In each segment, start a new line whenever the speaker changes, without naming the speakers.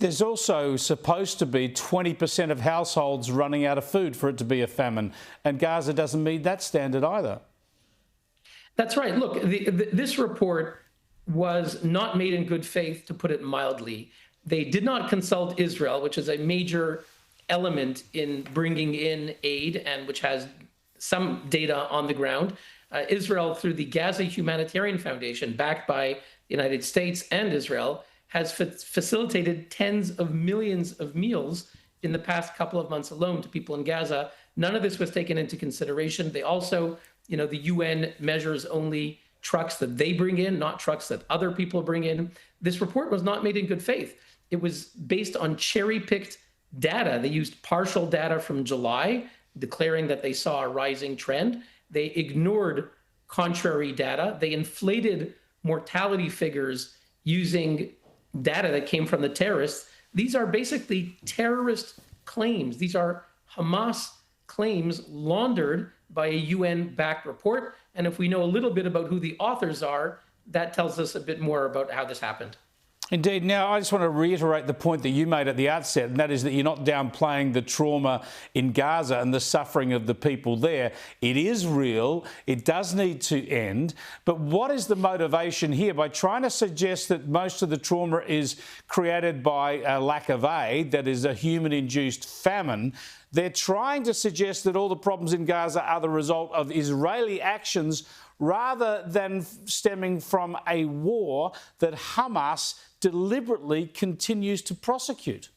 There's also supposed to be 20% of households running out of food for it to be a famine, and Gaza doesn't meet that standard either.
That's right. Look, this report was not made in good faith, to put it mildly. They did not consult Israel, which is a major element in bringing in aid and which has some data on the ground. Israel, through the Gaza Humanitarian Foundation, backed by the United States and Israel, has facilitated tens of millions of meals in the past couple of months alone to people in Gaza. None of this was taken into consideration. They also, the UN measures only trucks that they bring in, not trucks that other people bring in. This report was not made in good faith. It was based on cherry-picked data. They used partial data from July, declaring that they saw a rising trend. They ignored contrary data. They inflated mortality figures using data that came from the terrorists. These are basically terrorist claims. These are Hamas claims laundered by a UN-backed report. And if we know a little bit about who the authors are, that tells us a bit more about how this happened.
Indeed. Now, I just want to reiterate the point that you made at the outset, and that is that you're not downplaying the trauma in Gaza and the suffering of the people there. It is real. It does need to end. But what is the motivation here? By trying to suggest that most of the trauma is created by a lack of aid, that is a human-induced famine, they're trying to suggest that all the problems in Gaza are the result of Israeli actions rather than stemming from a war that Hamas deliberately continues to prosecute.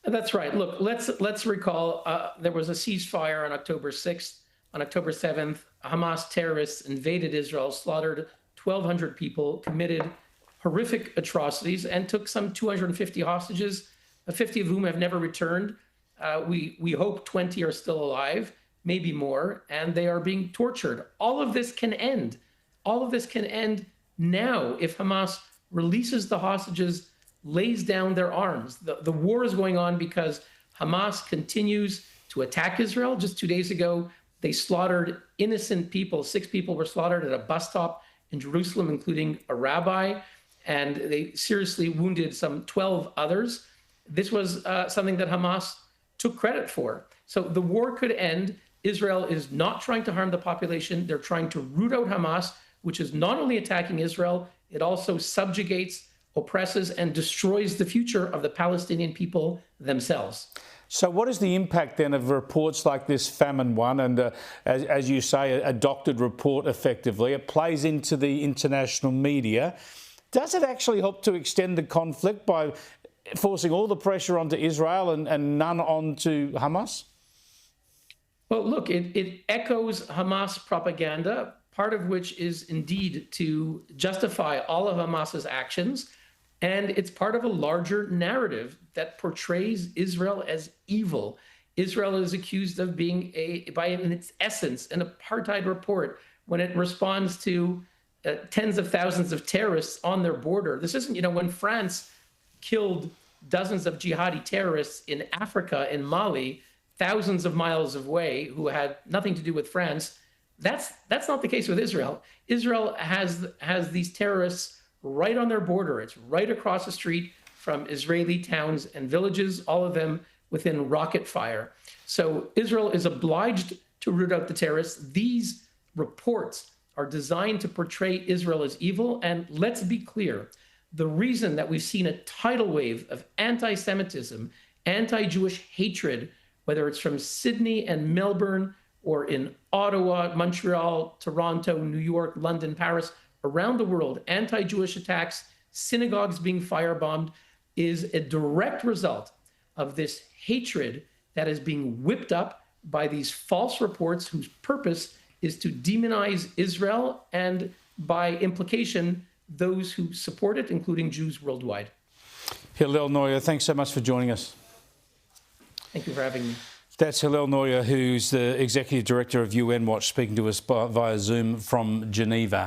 That's right. Look, let's recall there was a ceasefire on October 6th. On October 7th, Hamas terrorists invaded Israel, slaughtered 1,200 people, committed horrific atrocities, and took some 250 hostages, 50 of whom have never returned. We hope 20 are still alive, maybe more, and they are being tortured. All of this can end. All of this can end now if Hamas releases the hostages, lays down their arms. The war is going on because Hamas continues to attack Israel. Just 2 days ago, they slaughtered innocent people. 6 people were slaughtered at a bus stop in Jerusalem, including a rabbi, and they seriously wounded some 12 others. This was something that Hamas took credit for. So the war could end. Israel is not trying to harm the population. They're trying to root out Hamas, which is not only attacking Israel, it also subjugates, oppresses, and destroys the future of the Palestinian people themselves.
So what is the impact then of reports like this famine one and, as you say, a doctored report effectively? It plays into the international media. Does it actually help to extend the conflict by forcing all the pressure onto Israel and none onto Hamas?
Well, look, it echoes Hamas propaganda, part of which is indeed to justify all of Hamas's actions. And it's part of a larger narrative that portrays Israel as evil. Israel is accused of being, in its essence, an apartheid report when it responds to tens of thousands of terrorists on their border. This isn't, when France killed dozens of jihadi terrorists in Africa, in Mali, thousands of miles away, who had nothing to do with France. That's not the case with Israel. Israel has these terrorists right on their border. It's right across the street from Israeli towns and villages, all of them within rocket fire. So Israel is obliged to root out the terrorists. These reports are designed to portray Israel as evil. And let's be clear, the reason that we've seen a tidal wave of anti-Semitism, anti-Jewish hatred, whether it's from Sydney and Melbourne or in Ottawa, Montreal, Toronto, New York, London, Paris, around the world, anti-Jewish attacks, synagogues being firebombed, is a direct result of this hatred that is being whipped up by these false reports whose purpose is to demonize Israel and, by implication, those who support it, including Jews worldwide.
Hillel Neuer, thanks so much for joining us.
Thank you for having me.
That's Hillel Neuer, who's the Executive Director of UN Watch, speaking to us via Zoom from Geneva.